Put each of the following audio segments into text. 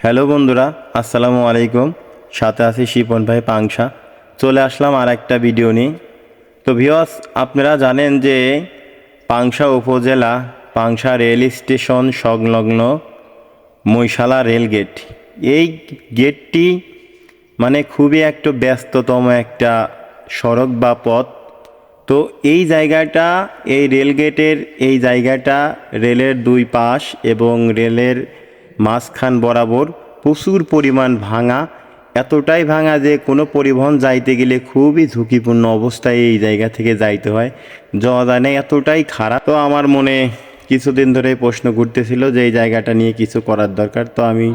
Hello বন্ধুরা, আসসালামু আলাইকুম। সাথে আছি শিপন ভাই পাংশা। চলে আসলাম আর একটা ভিডিও নিয়ে। তো ভিউয়ার্স, আপনারা জানেন যে পাংশা উপজেলা পাংশা রেল স্টেশন সংলগ্ন মহিশালা রেল গেট, এই গেটটি মানে খুবই একটা ব্যস্ততম একটা সড়ক বা পথ। তো এই জায়গাটা, এই রেল গেটের এই জায়গাটা রেলের দুই পাশ এবং রেলের মাঝখান বরাবর প্রচুর পরিমাণ ভাঙা। এতটাই ভাঙা যে কোনো পরিবহন যাইতে গেলে খুবই ঝুঁকিপূর্ণ অবস্থায় এই জায়গা থেকে যাইতে হয়। যাওয়া যায় না, এতটাই খারাপ। তো আমার মনে কিছুদিন ধরে প্রশ্ন ঘুরতেছিল যে এই জায়গাটা নিয়ে কিছু করার দরকার। তো আমি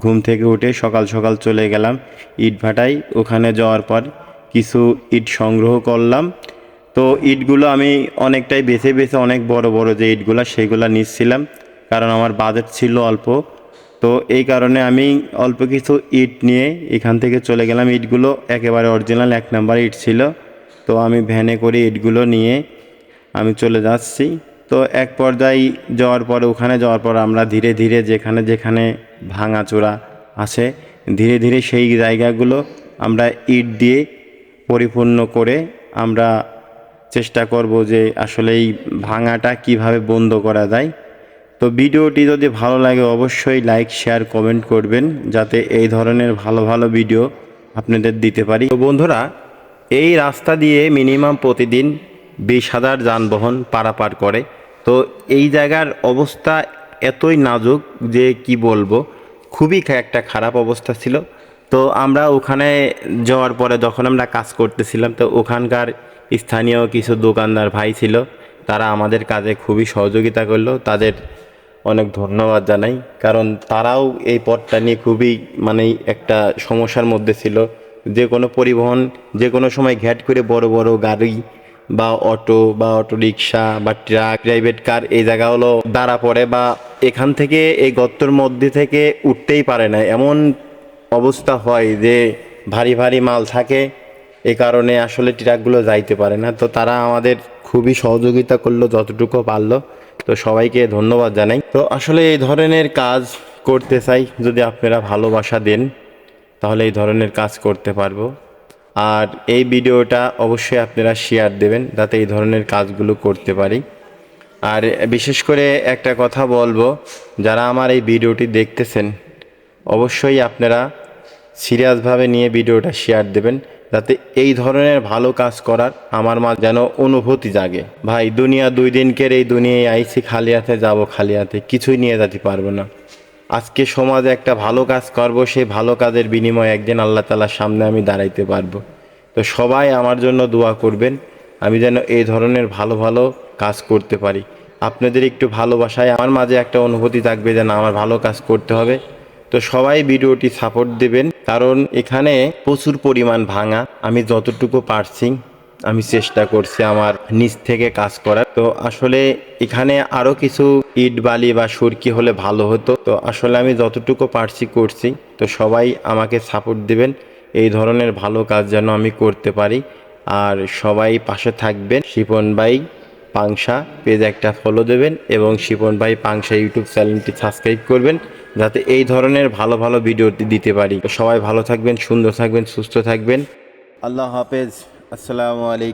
ঘুম থেকে উঠে সকাল সকাল চলে গেলাম ইট ভাটায়। ওখানে যাওয়ার পর কিছু ইট সংগ্রহ করলাম। তো ইটগুলো আমি অনেকটাই বেছে বেছে, অনেক বড় বড় যে ইটগুলো সেগুলো নিচ্ছিলাম, কারণ আমার বাজেট ছিল অল্প। তো এই কারণে আমি অল্প কিছু ইট নিয়ে এখান থেকে চলে গেলাম। ইটগুলো একেবারে অরিজিনাল 1 নাম্বার ইট ছিল। তো আমি ভ্যানে করে ইটগুলো নিয়ে আমি চলে যাচ্ছি। তো এক পর্যায়ে ওখানে যাওয়ার পর আমরা ধীরে ধীরে যেখানে যেখানে ভাঙাচোরা আছে, ধীরে ধীরে সেই জায়গাগুলো আমরা ইট দিয়ে পরিপূর্ণ করে আমরা চেষ্টা করব যে আসলে এই ভাঙাটা কিভাবে বন্ধ করা যায়। তো ভিডিওটি যদি ভালো লাগে অবশ্যই লাইক, শেয়ার, কমেন্ট করবেন, যাতে এই ধরনের ভালো ভালো ভিডিও আপনাদের দিতে পারি। তো বন্ধুরা, এই রাস্তা দিয়ে মিনিমাম প্রতিদিন 20,000 যানবাহন পারাপার করে। তো এই জায়গার অবস্থা এতই নাজুক যে কি বলবো, খুবই একটা খারাপ অবস্থা ছিল। তো আমরা ওখানে যাওয়ার পরে যখন আমরা কাজ করতেছিলাম, তো ওখানকার স্থানীয় কিছু দোকানদার ভাই ছিল, তারা আমাদের কাজে খুবই সহযোগিতা করলো। তাদের অনেক ধন্যবাদ জানাই, কারণ তারাও এই পথটা নিয়ে খুবই মানে একটা সমস্যার মধ্যে ছিল। যে কোনো পরিবহন যে কোনো সময় ঘ্যাট করে বড় বড় গাড়ি বা অটো রিক্সা বা ট্রাক, প্রাইভেট কার এই জায়গা হলো দাঁড়া পড়ে, বা এখান থেকে এই গর্তর মধ্যে থেকে উঠতেই পারে না, এমন অবস্থা হয় যে ভারী ভারী মাল থাকে, এই কারণে আসলে ট্রাকগুলো যাইতে পারে না। তো তারা আমাদের খুবই সহযোগিতা করলো যতটুকু পারলো। তো সবাইকে ধন্যবাদ জানাই। তো আসলে এই ধরনের কাজ করতে চাই, যদি আপনারা ভালোবাসা দেন তাহলে এই ধরনের কাজ করতে পারবো। আর এই ভিডিওটা অবশ্যই আপনারা শেয়ার দেবেন, যাতে এই ধরনের কাজগুলো করতে পারি। আর বিশেষ করে একটা কথা বলবো, যারা আমার এই ভিডিওটি দেখতেছেন অবশ্যই আপনারা সিরিয়াসভাবে নিয়ে ভিডিওটা শেয়ার দেবেন, যাতে এই ধরনের ভালো কাজ করার আমার মা যেন অনুভূতি জাগে। ভাই, দুনিয়া দুই দিনকের, এই দুনিয়ায় আইছি খালি হাতে, যাব খালি হাতে, কিছুই নিয়ে যেতে পারবো না। আজকে সমাজে একটা ভালো কাজ করব, সেই ভালো কাজের বিনিময়ে একদিন আল্লাহ তাআলার সামনে আমি দাঁড়াইতে পারবো। তো সবাই আমার জন্য দোয়া করবেন, আমি যেন এই ধরনের ভালো ভালো কাজ করতে পারি। আপনাদের একটু ভালোবাসায় আমার মাঝে একটা অনুভূতি থাকবে যে না, আমার ভালো কাজ করতে হবে। তো সবাই ভিডিওটি সাপোর্ট দেবেন, কারণ এখানে প্রচুর পরিমাণ ভাঙা। আমি যতটুকু পারছি আমি চেষ্টা করছি আমার নিজ থেকে কাজ করার। তো আসলে এখানে আরও কিছু ইট বালি বা সুরকি হলে ভালো হতো। তো আসলে আমি যতটুকু পারছি করছি। তো সবাই আমাকে সাপোর্ট দিবেন, এই ধরনের ভালো কাজ যেন আমি করতে পারি। আর সবাই পাশে থাকবেন। শিপন ভাই পাংশা পেজ একটা ফলো দেবেন, এবং শিপন ভাই পাংশা ইউটিউব চ্যানেলটি সাবস্ক্রাইব করবেন, যাতে এই ধরনের ভালো ভালো ভিডিও দিতে পারি। সবাই ভালো থাকবেন, সুন্দর থাকবেন, সুস্থ থাকবেন। আল্লাহ হাফেজ। আসসালামু আলাইকুম।